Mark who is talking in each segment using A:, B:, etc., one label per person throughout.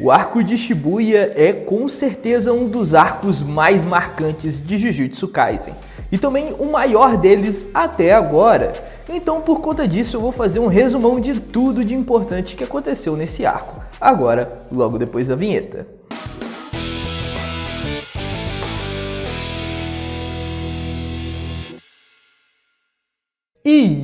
A: O arco de Shibuya é com certeza um dos arcos mais marcantes de Jujutsu Kaisen e também o maior deles até agora. Então, por conta disso, eu vou fazer um resumão de tudo de importante que aconteceu nesse arco, agora, logo depois da vinheta.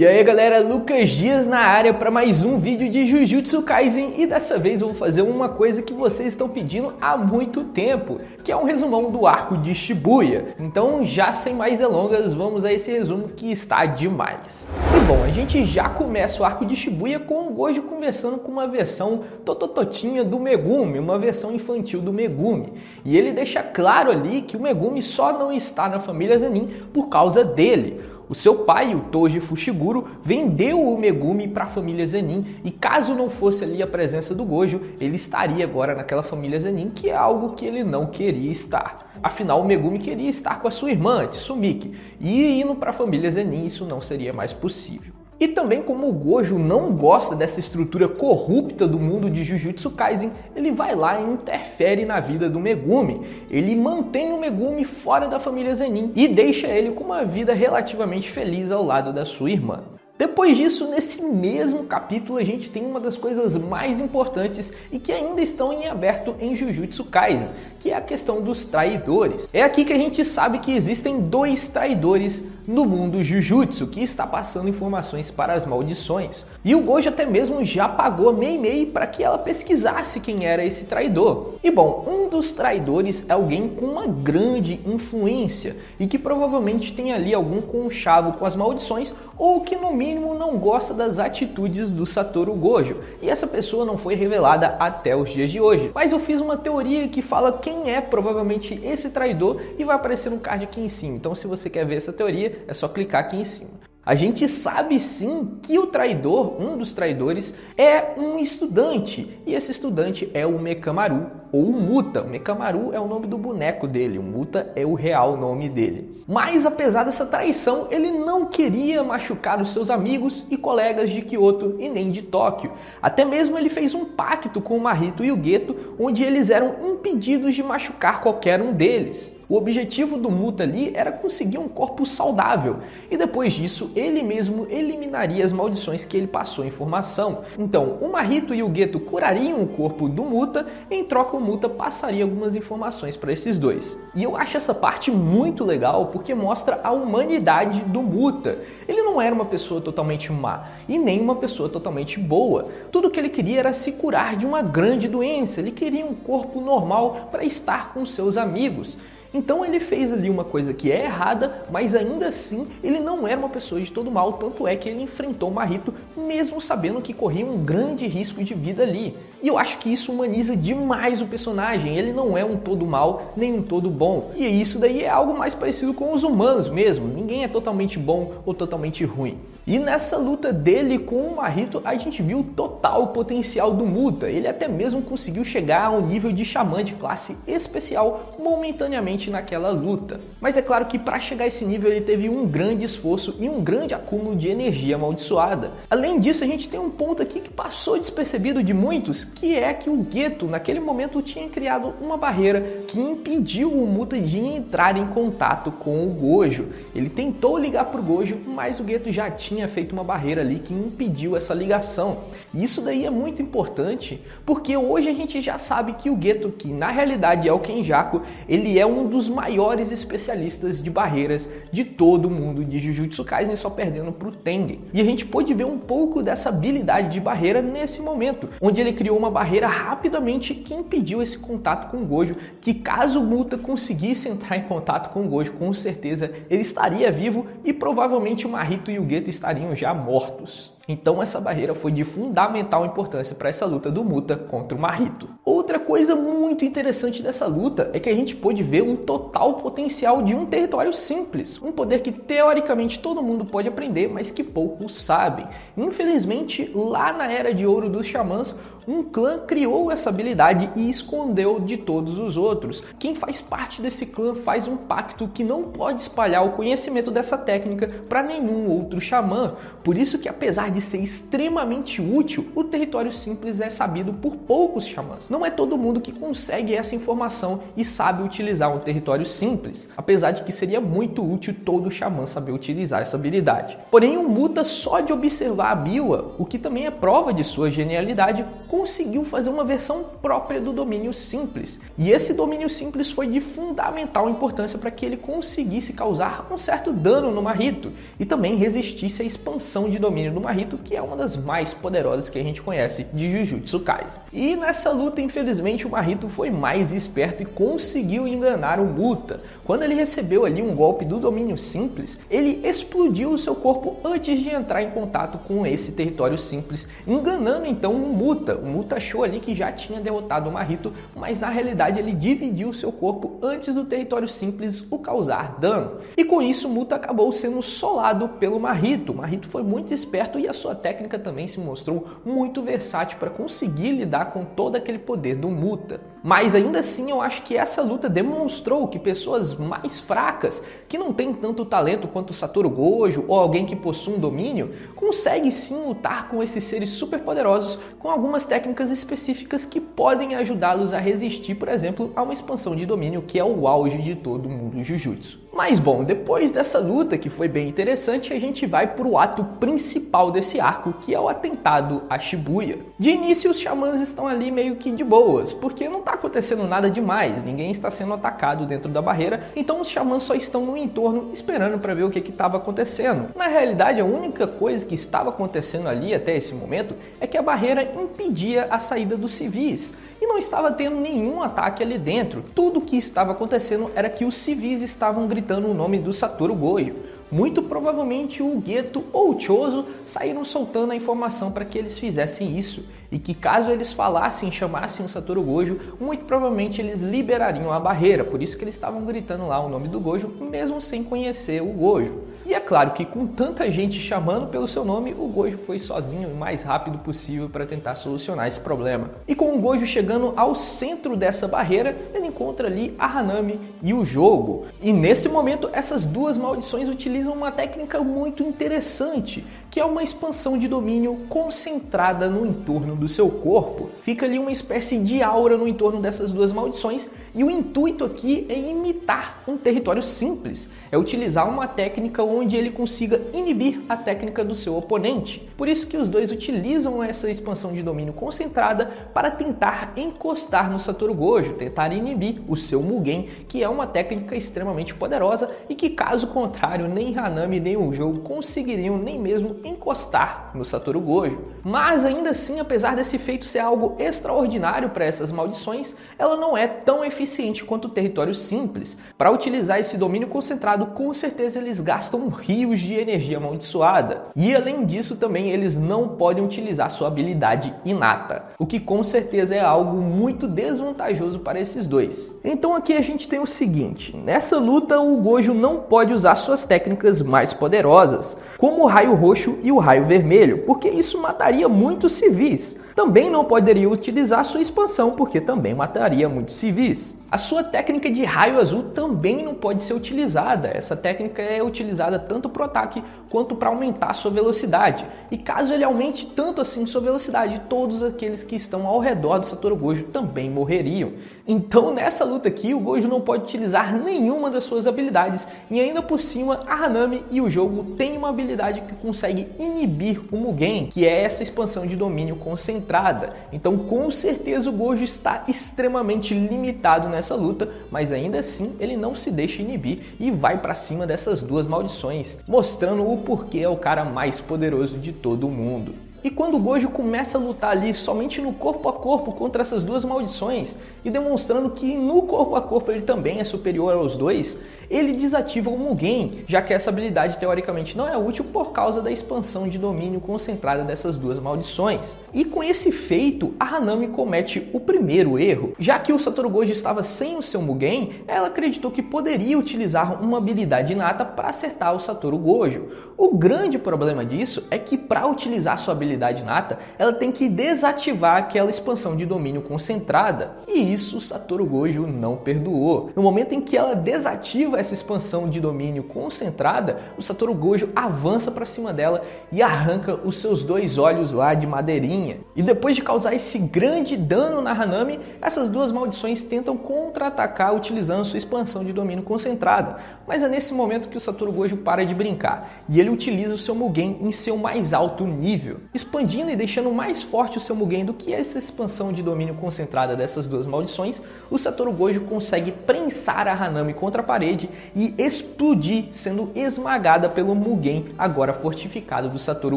A: E aí galera, Lucas Dias na área para mais um vídeo de Jujutsu Kaisen e dessa vez eu vou fazer uma coisa que vocês estão pedindo há muito tempo, que é um resumão do arco de Shibuya. Então já sem mais delongas, vamos a esse resumo que está demais. E bom, a gente já começa o arco de Shibuya com o Gojo conversando com uma versão totototinha do Megumi, uma versão infantil do Megumi. E ele deixa claro ali que o Megumi só não está na família Zenin por causa dele. O seu pai, o Toji Fushiguro, vendeu o Megumi para a família Zenin e caso não fosse ali a presença do Gojo, ele estaria agora naquela família Zenin, que é algo que ele não queria estar. Afinal, o Megumi queria estar com a sua irmã, Tsumiki, e indo para a família Zenin isso não seria mais possível. E também como o Gojo não gosta dessa estrutura corrupta do mundo de Jujutsu Kaisen, ele vai lá e interfere na vida do Megumi. Ele mantém o Megumi fora da família Zenin e deixa ele com uma vida relativamente feliz ao lado da sua irmã. Depois disso, nesse mesmo capítulo, a gente tem uma das coisas mais importantes e que ainda estão em aberto em Jujutsu Kaisen, que é a questão dos traidores. É aqui que a gente sabe que existem dois traidores no mundo Jujutsu, que está passando informações para as maldições. E o Gojo até mesmo já pagou a Mei Mei para que ela pesquisasse quem era esse traidor. E bom, um dos traidores é alguém com uma grande influência e que provavelmente tem ali algum conchavo com as maldições ou que no mínimo não gosta das atitudes do Satoru Gojo. E essa pessoa não foi revelada até os dias de hoje. Mas eu fiz uma teoria que fala quem é provavelmente esse traidor e vai aparecer um card aqui em cima. Então se você quer ver essa teoria, é só clicar aqui em cima. A gente sabe sim que o traidor, um dos traidores, é um estudante. E esse estudante é o Mekamaru, ou o Muta. O Mekamaru é o nome do boneco dele, o Muta é o real nome dele. Mas apesar dessa traição, ele não queria machucar os seus amigos e colegas de Kyoto e nem de Tóquio. Até mesmo ele fez um pacto com o Mahito e o Geto, onde eles eram impedidos de machucar qualquer um deles. O objetivo do Muta ali era conseguir um corpo saudável e depois disso ele mesmo eliminaria as maldições que ele passou em formação. Então o Mahito e o Geto curariam o corpo do Muta, em troca o Muta passaria algumas informações para esses dois. E eu acho essa parte muito legal porque mostra a humanidade do Muta. Ele não era uma pessoa totalmente má e nem uma pessoa totalmente boa. Tudo que ele queria era se curar de uma grande doença, ele queria um corpo normal para estar com seus amigos. Então ele fez ali uma coisa que é errada, mas ainda assim ele não era uma pessoa de todo mal, tanto é que ele enfrentou o Mahito mesmo sabendo que corria um grande risco de vida ali. E eu acho que isso humaniza demais o personagem, ele não é um todo mal, nem um todo bom. E isso daí é algo mais parecido com os humanos mesmo, ninguém é totalmente bom ou totalmente ruim. E nessa luta dele com o Mahito, a gente viu o total potencial do Muta. Ele até mesmo conseguiu chegar ao nível de xamã de classe especial momentaneamente naquela luta. Mas é claro que para chegar a esse nível ele teve um grande esforço e um grande acúmulo de energia amaldiçoada. Além disso, a gente tem um ponto aqui que passou despercebido de muitos, que é que o Geto naquele momento tinha criado uma barreira que impediu o Muta de entrar em contato com o Gojo. Ele tentou ligar para o Gojo, mas o Geto já tinha feito uma barreira ali que impediu essa ligação. E isso daí é muito importante, porque hoje a gente já sabe que o Geto, que na realidade é o Kenjaku, ele é um dos maiores especialistas de barreiras de todo o mundo de Jujutsu Kaisen, só perdendo para o Tengen. E a gente pôde ver um pouco dessa habilidade de barreira nesse momento, onde ele criou uma barreira rapidamente que impediu esse contato com o Gojo, que caso o Muta conseguisse entrar em contato com o Gojo, com certeza ele estaria vivo e provavelmente o Mahito e o Geto estariam já mortos. Então essa barreira foi de fundamental importância para essa luta do Muta contra o Mahito. Outra coisa muito interessante dessa luta é que a gente pôde ver o total potencial de um território simples, um poder que teoricamente todo mundo pode aprender, mas que poucos sabem. Infelizmente, lá na Era de Ouro dos Xamãs, um clã criou essa habilidade e escondeu de todos os outros. Quem faz parte desse clã faz um pacto que não pode espalhar o conhecimento dessa técnica para nenhum outro xamã. Por isso que apesar de de ser extremamente útil, o território simples é sabido por poucos xamãs. Não é todo mundo que consegue essa informação e sabe utilizar um território simples, apesar de que seria muito útil todo xamã saber utilizar essa habilidade. Porém, o Muta, só de observar a Biwa, o que também é prova de sua genialidade, conseguiu fazer uma versão própria do domínio simples. E esse domínio simples foi de fundamental importância para que ele conseguisse causar um certo dano no Mahito e também resistisse à expansão de domínio do Mahito, que é uma das mais poderosas que a gente conhece de Jujutsu Kaisen. E nessa luta, infelizmente, o Mahito foi mais esperto e conseguiu enganar o Muta. Quando ele recebeu ali um golpe do domínio simples, ele explodiu o seu corpo antes de entrar em contato com esse território simples, enganando então o Muta. O Muta achou ali que já tinha derrotado o Mahito, mas na realidade ele dividiu o seu corpo antes do território simples o causar dano. E com isso o Muta acabou sendo solado pelo Mahito. O Mahito foi muito esperto e a sua técnica também se mostrou muito versátil para conseguir lidar com todo aquele poder do Muta. Mas ainda assim eu acho que essa luta demonstrou que pessoas mais fracas, que não têm tanto talento quanto o Satoru Gojo ou alguém que possui um domínio, consegue sim lutar com esses seres super poderosos com algumas técnicas específicas que podem ajudá-los a resistir, por exemplo, a uma expansão de domínio que é o auge de todo o mundo Jujutsu. Mas bom, depois dessa luta, que foi bem interessante, a gente vai para o ato principal desse arco, que é o atentado a Shibuya. De início, os xamãs estão ali meio que de boas, porque não está acontecendo nada demais, ninguém está sendo atacado dentro da barreira, então os xamãs só estão no entorno esperando para ver o que estava acontecendo. Na realidade, a única coisa que estava acontecendo ali até esse momento é que a barreira impedia a saída dos civis. E não estava tendo nenhum ataque ali dentro. Tudo o que estava acontecendo era que os civis estavam gritando o nome do Satoru Gojo. Muito provavelmente o Geto ou o Chozo saíram soltando a informação para que eles fizessem isso. E que caso eles falassem, chamassem o Satoru Gojo, muito provavelmente eles liberariam a barreira. Por isso que eles estavam gritando lá o nome do Gojo, mesmo sem conhecer o Gojo. E é claro que com tanta gente chamando pelo seu nome, o Gojo foi sozinho o mais rápido possível para tentar solucionar esse problema. E com o Gojo chegando ao centro dessa barreira, ele encontra ali a Hanami e o Jogo. E nesse momento, essas duas maldições utilizam uma técnica muito interessante, que é uma expansão de domínio concentrada no entorno do seu corpo. Fica ali uma espécie de aura no entorno dessas duas maldições e o intuito aqui é imitar um território simples, é utilizar uma técnica onde ele consiga inibir a técnica do seu oponente. Por isso que os dois utilizam essa expansão de domínio concentrada para tentar encostar no Satoru Gojo, tentar inibir o seu Mugen, que é uma técnica extremamente poderosa e que caso contrário nem Hanami nem o Jogo conseguiriam nem mesmo encostar no Satoru Gojo. Mas ainda assim, apesar desse feito ser algo extraordinário para essas maldições, ela não é tão eficiente quanto o território simples. Para utilizar esse domínio concentrado, com certeza eles gastam rios de energia amaldiçoada. E além disso também eles não podem utilizar sua habilidade inata, o que com certeza é algo muito desvantajoso para esses dois. Então aqui a gente tem o seguinte, nessa luta o Gojo não pode usar suas técnicas mais poderosas, como o raio roxo e o raio vermelho, porque isso mataria muitos civis. Também não poderia utilizar sua expansão, porque também mataria muitos civis. A sua técnica de raio azul também não pode ser utilizada. Essa técnica é utilizada tanto para o ataque quanto para aumentar sua velocidade. E caso ele aumente tanto assim sua velocidade, todos aqueles que estão ao redor do Satoru Gojo também morreriam. Então nessa luta aqui o Gojo não pode utilizar nenhuma das suas habilidades e ainda por cima a Hanami e o Jogo têm uma habilidade que consegue inibir o Mugen, que é essa expansão de domínio concentrada. Então com certeza o Gojo está extremamente limitado nessa luta, mas ainda assim ele não se deixa inibir e vai para cima dessas duas maldições, mostrando o porquê é o cara mais poderoso de todo o mundo. E quando o Gojo começa a lutar ali somente no corpo a corpo contra essas duas maldições e demonstrando que no corpo a corpo ele também é superior aos dois, ele desativa o Mugen, já que essa habilidade teoricamente não é útil por causa da expansão de domínio concentrada dessas duas maldições. E com esse feito, a Hanami comete o primeiro erro. Já que o Satoru Gojo estava sem o seu Mugen, ela acreditou que poderia utilizar uma habilidade inata para acertar o Satoru Gojo. O grande problema disso é que para utilizar sua habilidade inata, ela tem que desativar aquela expansão de domínio concentrada. E isso o Satoru Gojo não perdoou. No momento em que ela desativa essa expansão de domínio concentrada, o Satoru Gojo avança para cima dela e arranca os seus 2 olhos lá de madeirinha. E depois de causar esse grande dano na Hanami, essas 2 maldições tentam contra-atacar utilizando sua expansão de domínio concentrada. Mas é nesse momento que o Satoru Gojo para de brincar e ele utiliza o seu Mugen em seu mais alto nível, expandindo e deixando mais forte o seu Mugen do que essa expansão de domínio concentrada dessas 2 maldições. O Satoru Gojo consegue prensar a Hanami contra a parede e explodir, sendo esmagada pelo Mugen agora fortificado do Satoru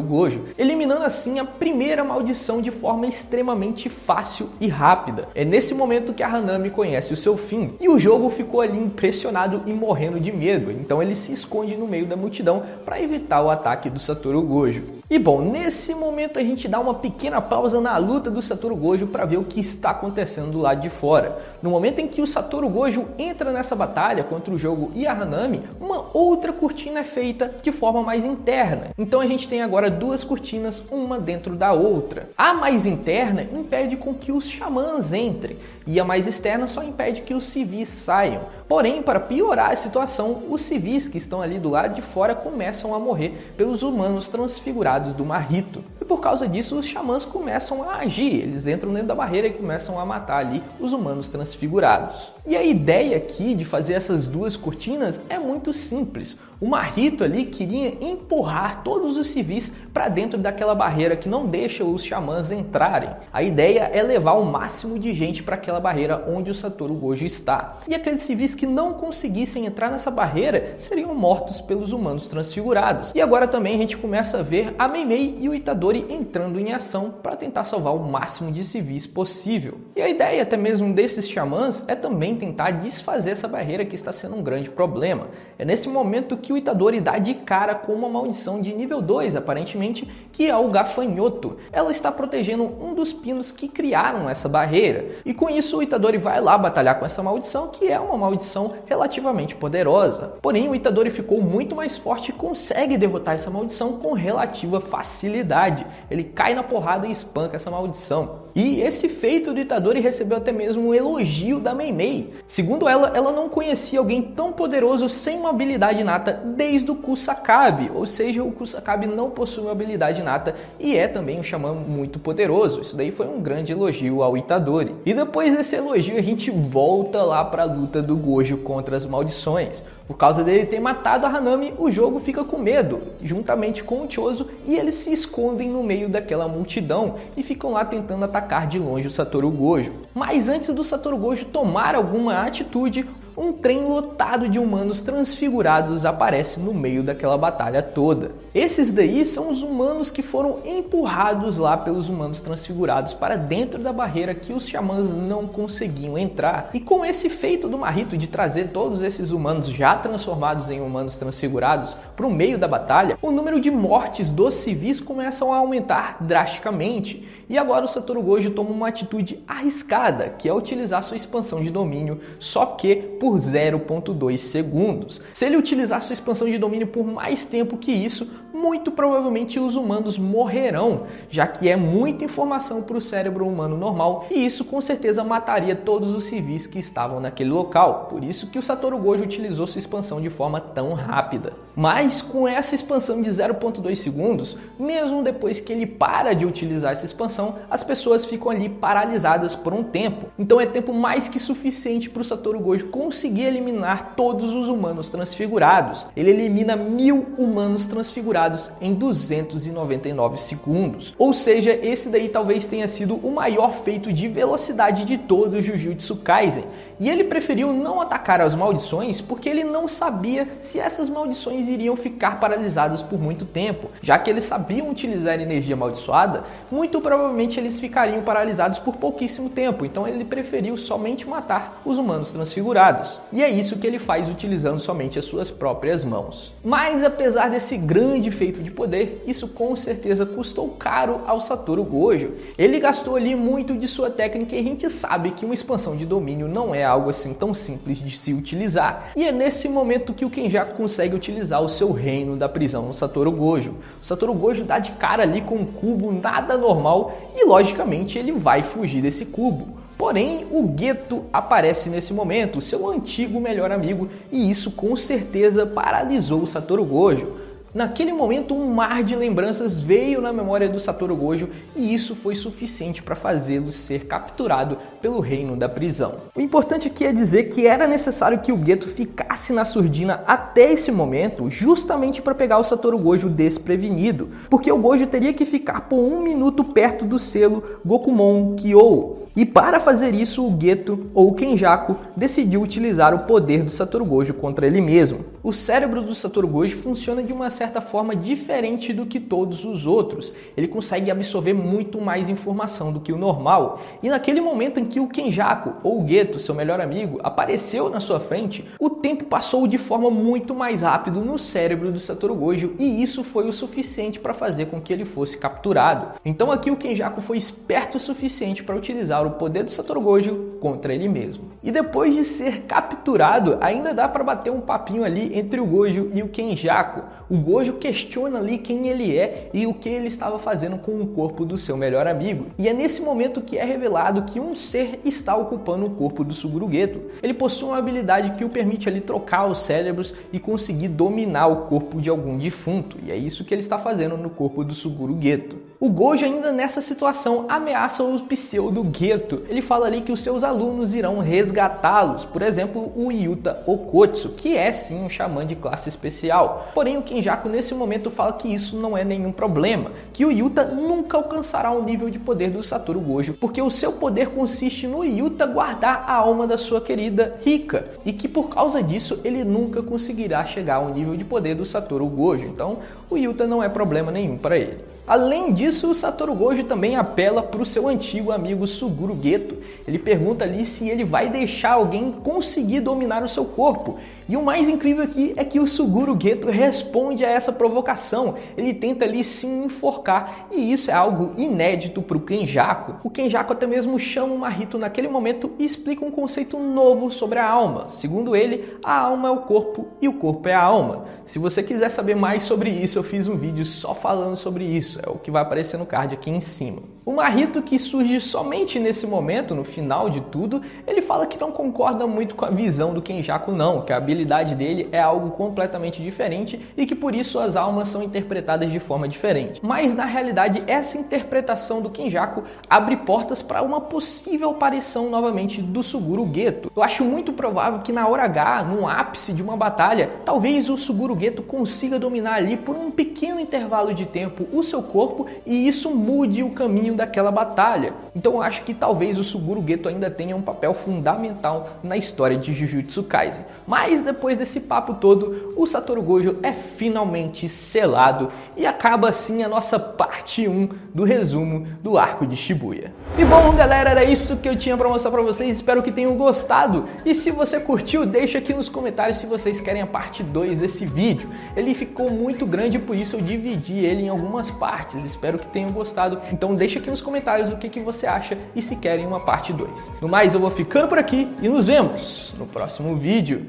A: Gojo, eliminando assim a primeira maldição de forma extremamente fácil e rápida. É nesse momento que a Hanami conhece o seu fim e o jogo ficou ali impressionado e morrendo de medo, então ele se esconde no meio da multidão para evitar o ataque do Satoru Gojo. E bom, nesse momento a gente dá uma pequena pausa na luta do Satoru Gojo para ver o que está acontecendo do lado de fora. No momento em que o Satoru Gojo entra nessa batalha contra o jogo e a Hanami, uma outra cortina é feita de forma mais interna. Então a gente tem agora 2 cortinas, uma dentro da outra. A mais interna impede com que os xamãs entrem e a mais externa só impede que os civis saiam. Porém, para piorar a situação, os civis que estão ali do lado de fora começam a morrer pelos humanos transfigurados do Mahito. E por causa disso, os xamãs começam a agir. Eles entram dentro da barreira e começam a matar ali os humanos transfigurados. E a ideia aqui de fazer essas 2 cortinas é muito simples. O Mahito ali queria empurrar todos os civis para dentro daquela barreira que não deixa os xamãs entrarem. A ideia é levar o máximo de gente para aquela barreira onde o Satoru Gojo está. E aqueles civis que não conseguissem entrar nessa barreira seriam mortos pelos humanos transfigurados. E agora também a gente começa a ver a Mei e o Itadori entrando em ação para tentar salvar o máximo de civis possível. E a ideia até mesmo desses xamãs é também tentar desfazer essa barreira que está sendo um grande problema. É nesse momento que o Itadori dá de cara com uma maldição de nível 2, aparentemente, que é o gafanhoto. Ela está protegendo um dos pinos que criaram essa barreira. E com isso o Itadori vai lá batalhar com essa maldição, que é uma maldição relativamente poderosa. Porém, o Itadori ficou muito mais forte e consegue derrotar essa maldição com relativa facilidade. Ele cai na porrada e espanca essa maldição. E esse feito do Itadori recebeu até mesmo um elogio da Mei. Segundo ela, ela não conhecia alguém tão poderoso sem uma habilidade inata desde o Kusakabe, ou seja, o Kusakabe não possui uma habilidade inata e é também um xamã muito poderoso. Isso daí foi um grande elogio ao Itadori. E depois desse elogio a gente volta lá para a luta do Gojo contra as maldições. Por causa dele ter matado a Hanami, o jogo fica com medo, juntamente com o Chozo, e eles se escondem no meio daquela multidão e ficam lá tentando atacar de longe o Satoru Gojo. Mas antes do Satoru Gojo tomar alguma atitude, um trem lotado de humanos transfigurados aparece no meio daquela batalha toda. Esses daí são os humanos que foram empurrados lá pelos humanos transfigurados para dentro da barreira que os xamãs não conseguiam entrar. E com esse feito do Mahito de trazer todos esses humanos já transformados em humanos transfigurados para o meio da batalha, o número de mortes dos civis começam a aumentar drasticamente. E agora o Satoru Gojo toma uma atitude arriscada, que é utilizar sua expansão de domínio, só que por 0.2 segundos. Se ele utilizar sua expansão de domínio por mais tempo que isso, muito provavelmente os humanos morrerão, já que é muita informação para o cérebro humano normal, e isso com certeza mataria todos os civis que estavam naquele local. Por isso que o Satoru Gojo utilizou sua expansão de forma tão rápida. Mas com essa expansão de 0.2 segundos, mesmo depois que ele para de utilizar essa expansão, as pessoas ficam ali paralisadas por um tempo. Então é tempo mais que suficiente para o Satoru Gojo conseguir eliminar todos os humanos transfigurados. Ele elimina 1000 humanos transfigurados em 299 segundos. Ou seja, esse daí talvez tenha sido o maior feito de velocidade de todo o Jujutsu Kaisen. E ele preferiu não atacar as maldições porque ele não sabia se essas maldições iriam ficar paralisadas por muito tempo. Já que eles sabiam utilizar energia amaldiçoada, muito provavelmente eles ficariam paralisados por pouquíssimo tempo. Então ele preferiu somente matar os humanos transfigurados. E é isso que ele faz utilizando somente as suas próprias mãos. Mas apesar desse grande feito de poder, isso com certeza custou caro ao Satoru Gojo. Ele gastou ali muito de sua técnica e a gente sabe que uma expansão de domínio não é algo assim tão simples de se utilizar. E é nesse momento que o Kenjaku consegue utilizar o seu reino da prisão no Satoru Gojo. O Satoru Gojo dá de cara ali com um cubo nada normal e logicamente ele vai fugir desse cubo. Porém, o Geto aparece nesse momento, seu antigo melhor amigo, e isso com certeza paralisou o Satoru Gojo. Naquele momento, um mar de lembranças veio na memória do Satoru Gojo e isso foi suficiente para fazê-lo ser capturado pelo reino da prisão. O importante aqui é dizer que era necessário que o Geto ficasse na surdina até esse momento, justamente para pegar o Satoru Gojo desprevenido, porque o Gojo teria que ficar por 1 minuto perto do selo Gokumon Kyou. E para fazer isso, o Geto, ou o Kenjaku, decidiu utilizar o poder do Satoru Gojo contra ele mesmo. O cérebro do Satoru Gojo funciona de uma certa forma diferente do que todos os outros. Ele consegue absorver muito mais informação do que o normal. E naquele momento em que o Kenjaku, ou o Geto, seu melhor amigo, apareceu na sua frente, o tempo passou de forma muito mais rápida no cérebro do Satoru Gojo e isso foi o suficiente para fazer com que ele fosse capturado. Então aqui o Kenjaku foi esperto o suficiente para utilizar o poder do Satoru Gojo contra ele mesmo. E depois de ser capturado, ainda dá para bater um papinho ali entre o Gojo e o Kenjaku. O Gojo questiona ali quem ele é e o que ele estava fazendo com o corpo do seu melhor amigo. E é nesse momento que é revelado que um ser está ocupando o corpo do Suguru Geto. Ele possui uma habilidade que o permite ali trocar os cérebros e conseguir dominar o corpo de algum defunto. E é isso que ele está fazendo no corpo do Suguru Geto. O Gojo ainda nessa situação ameaça o pseudo Geto. Ele fala ali que os seus alunos irão resgatá-los. Por exemplo, o Yuta Okotsu, que é sim um xamã de classe especial. Porém, o Kenjaku nesse momento fala que isso não é nenhum problema, que o Yuta nunca alcançará o nível de poder do Satoru Gojo, porque o seu poder consiste no Yuta guardar a alma da sua querida Rika, e que por causa disso ele nunca conseguirá chegar ao nível de poder do Satoru Gojo. Então, o Yuta não é problema nenhum para ele. Além disso, o Satoru Gojo também apela para o seu antigo amigo Suguru Geto. Ele pergunta ali se ele vai deixar alguém conseguir dominar o seu corpo. E o mais incrível aqui é que o Suguru Geto responde a essa provocação. Ele tenta ali se enforcar e isso é algo inédito para o Kenjaku. O Kenjaku até mesmo chama o Mahito naquele momento e explica um conceito novo sobre a alma. Segundo ele, a alma é o corpo e o corpo é a alma. Se você quiser saber mais sobre isso, eu fiz um vídeo só falando sobre isso. É o que vai aparecer no card aqui em cima. O Mahito, que surge somente nesse momento, no final de tudo, ele fala que não concorda muito com a visão do Kenjaku não, que a habilidade dele é algo completamente diferente e que por isso as almas são interpretadas de forma diferente. Mas na realidade essa interpretação do Kenjaku abre portas para uma possível aparição novamente do Suguru Geto. Eu acho muito provável que na hora H, no ápice de uma batalha, talvez o Suguru Geto consiga dominar ali por um pequeno intervalo de tempo o seu corpo e isso mude o caminho daquela batalha. Então eu acho que talvez o Suguru Geto ainda tenha um papel fundamental na história de Jujutsu Kaisen. Mas depois desse papo todo, o Satoru Gojo é finalmente selado e acaba assim a nossa parte 1 do resumo do arco de Shibuya. E bom, galera, era isso que eu tinha para mostrar para vocês, espero que tenham gostado. E se você curtiu, deixa aqui nos comentários se vocês querem a parte 2 desse vídeo. Ele ficou muito grande, por isso eu dividi ele em algumas partes, espero que tenham gostado. Então deixa aqui nos comentários o que você acha e se querem uma parte 2. No mais, eu vou ficando por aqui e nos vemos no próximo vídeo.